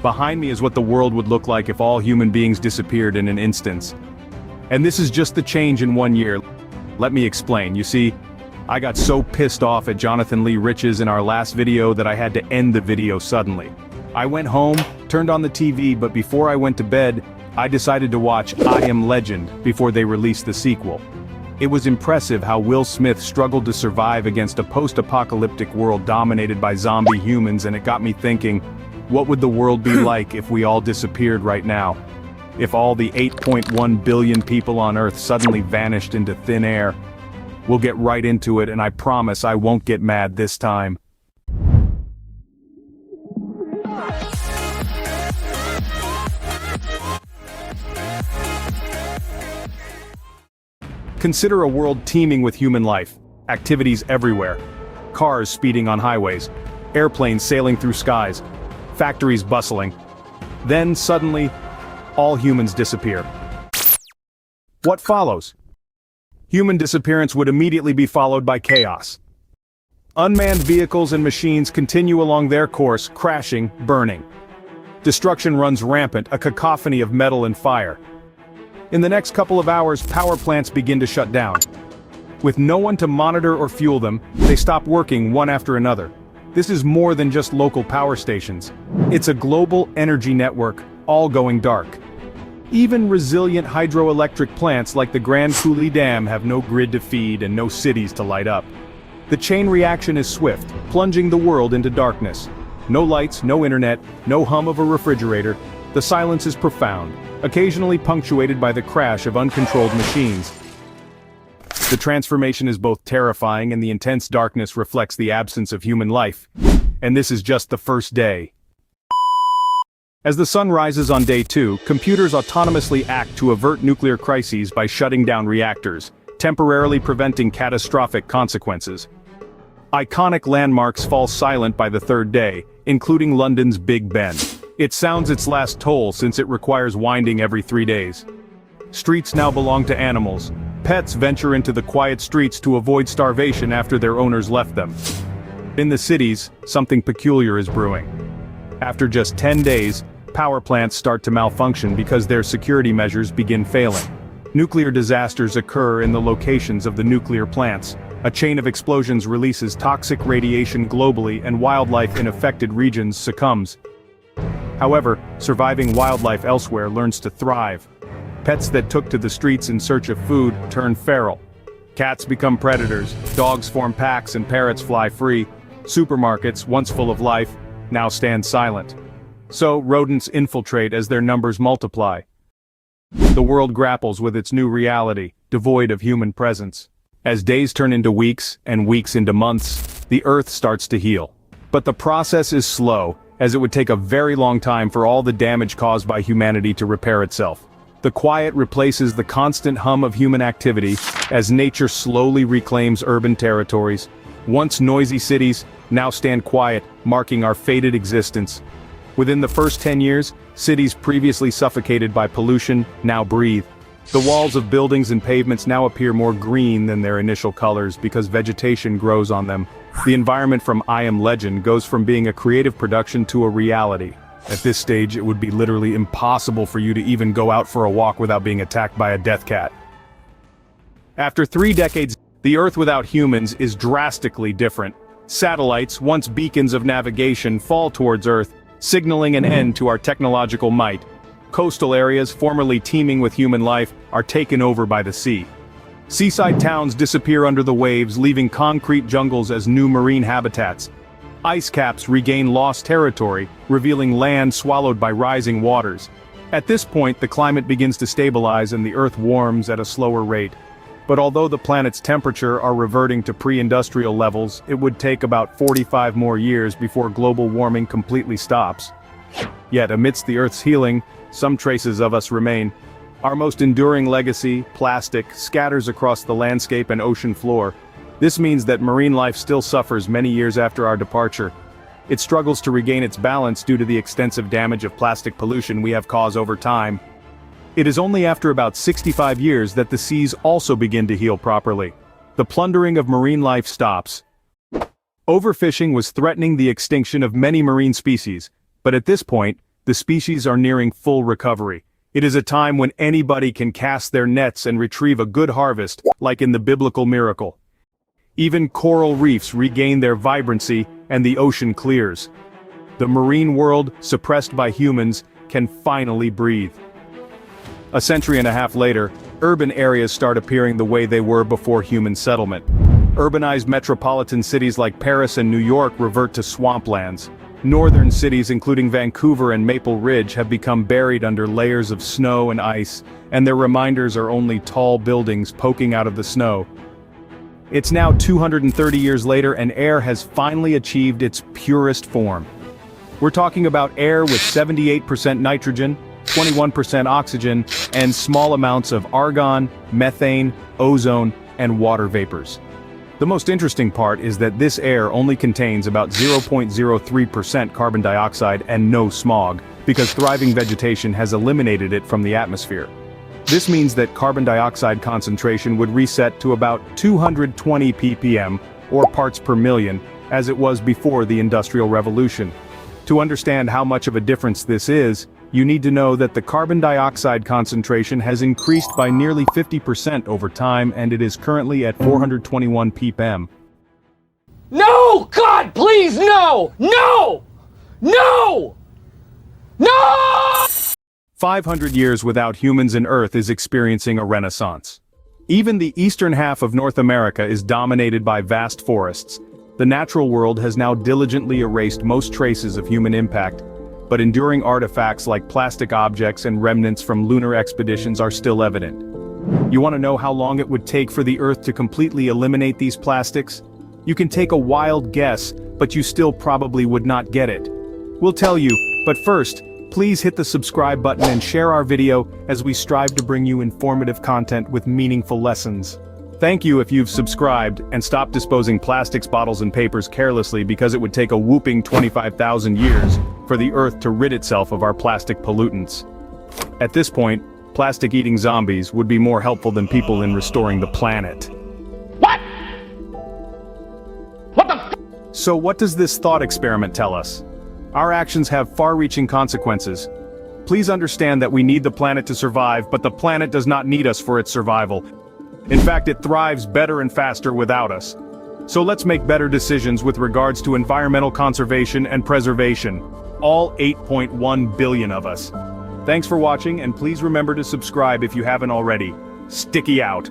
Behind me is what the world would look like if all human beings disappeared in an instant. And this is just the change in 1 year. Let me explain. You see, I got so pissed off at Jonathan Lee Riches in our last video that I had to end the video suddenly. I went home, turned on the TV, but before I went to bed, I decided to watch Legend before they released the sequel. It was impressive how Will Smith struggled to survive against a post-apocalyptic world dominated by zombie humans, and it got me thinking, what would the world be like if we all disappeared right now? If all the 8.1 billion people on Earth suddenly vanished into thin air? We'll get right into it, and I promise I won't get mad this time. Consider a world teeming with human life, activities everywhere. Cars speeding on highways, airplanes sailing through skies, factories bustling. Then suddenly, all humans disappear. What follows? Human disappearance would immediately be followed by chaos. Unmanned vehicles and machines continue along their course, crashing, burning. Destruction runs rampant, a cacophony of metal and fire. In the next couple of hours, power plants begin to shut down. With no one to monitor or fuel them, they stop working one after another. This is more than just local power stations. It's a global energy network, all going dark. Even resilient hydroelectric plants like the Grand Coulee Dam have no grid to feed and no cities to light up. The chain reaction is swift, plunging the world into darkness. No lights, no internet, no hum of a refrigerator. The silence is profound, occasionally punctuated by the crash of uncontrolled machines. The transformation is both terrifying, and the intense darkness reflects the absence of human life. And this is just the first day. As the sun rises on day 2, computers autonomously act to avert nuclear crises by shutting down reactors, temporarily preventing catastrophic consequences. Iconic landmarks fall silent by the 3rd day, including London's Big Ben. It sounds its last toll since it requires winding every 3 days. Streets now belong to animals. Pets venture into the quiet streets to avoid starvation after their owners left them. In the cities, something peculiar is brewing. After just 10 days, power plants start to malfunction because their security measures begin failing. Nuclear disasters occur in the locations of the nuclear plants. A chain of explosions releases toxic radiation globally, and wildlife in affected regions succumbs. However, surviving wildlife elsewhere learns to thrive. Pets that took to the streets in search of food turn feral. Cats become predators, dogs form packs, and parrots fly free. Supermarkets, once full of life, now stand silent. So, rodents infiltrate as their numbers multiply. The world grapples with its new reality, devoid of human presence. As days turn into weeks, and weeks into months, the Earth starts to heal. But the process is slow, as it would take a very long time for all the damage caused by humanity to repair itself. The quiet replaces the constant hum of human activity, as nature slowly reclaims urban territories. Once noisy cities, now stand quiet, marking our faded existence. Within the first 10 years, cities previously suffocated by pollution now breathe. The walls of buildings and pavements now appear more green than their initial colors because vegetation grows on them. The environment from iamlegend goes from being a creative production to a reality. At this stage, it would be literally impossible for you to even go out for a walk without being attacked by a death cat. After 3 decades, the Earth without humans is drastically different. Satellites, once beacons of navigation, fall towards Earth, signaling an end to our technological might. Coastal areas, formerly teeming with human life, are taken over by the sea. Seaside towns disappear under the waves, leaving concrete jungles as new marine habitats. Ice caps regain lost territory, revealing land swallowed by rising waters. At this point, the climate begins to stabilize and the Earth warms at a slower rate. But although the planet's temperature are reverting to pre-industrial levels, it would take about 45 more years before global warming completely stops. Yet amidst the Earth's healing, some traces of us remain. Our most enduring legacy, plastic, scatters across the landscape and ocean floor. This means that marine life still suffers many years after our departure. It struggles to regain its balance due to the extensive damage of plastic pollution we have caused over time. It is only after about 65 years that the seas also begin to heal properly. The plundering of marine life stops. Overfishing was threatening the extinction of many marine species, but at this point, the species are nearing full recovery. It is a time when anybody can cast their nets and retrieve a good harvest, like in the biblical miracle. Even coral reefs regain their vibrancy, and the ocean clears. The marine world, suppressed by humans, can finally breathe. A century and a half later, urban areas start appearing the way they were before human settlement. Urbanized metropolitan cities like Paris and New York revert to swamplands. Northern cities including Vancouver and Maple Ridge have become buried under layers of snow and ice, and their reminders are only tall buildings poking out of the snow. It's now 230 years later and air has finally achieved its purest form. We're talking about air with 78% nitrogen, 21% oxygen, and small amounts of argon, methane, ozone, and water vapors. The most interesting part is that this air only contains about 0.03% carbon dioxide and no smog, because thriving vegetation has eliminated it from the atmosphere. This means that carbon dioxide concentration would reset to about 220 ppm, or parts per million, as it was before the Industrial Revolution. To understand how much of a difference this is, you need to know that the carbon dioxide concentration has increased by nearly 50% over time, and it is currently at 421 ppm. No! God, please, no! No! No! No! 500 years without humans and Earth is experiencing a renaissance. Even the eastern half of North America is dominated by vast forests. The natural world has now diligently erased most traces of human impact, but enduring artifacts like plastic objects and remnants from lunar expeditions are still evident. You want to know how long it would take for the Earth to completely eliminate these plastics? You can take a wild guess, but you still probably would not get it. We'll tell you, but first, please hit the subscribe button and share our video as we strive to bring you informative content with meaningful lessons. Thank you if you've subscribed, and stop disposing plastics, bottles and papers carelessly, because it would take a whooping 25,000 years for the Earth to rid itself of our plastic pollutants. At this point, plastic-eating zombies would be more helpful than people in restoring the planet. What? What the f? So what does this thought experiment tell us? Our actions have far-reaching consequences. Please understand that we need the planet to survive, but the planet does not need us for its survival. In fact, it thrives better and faster without us. So let's make better decisions with regards to environmental conservation and preservation. All 8.1 billion of us. Thanks for watching, and please remember to subscribe if you haven't already. Sticky out.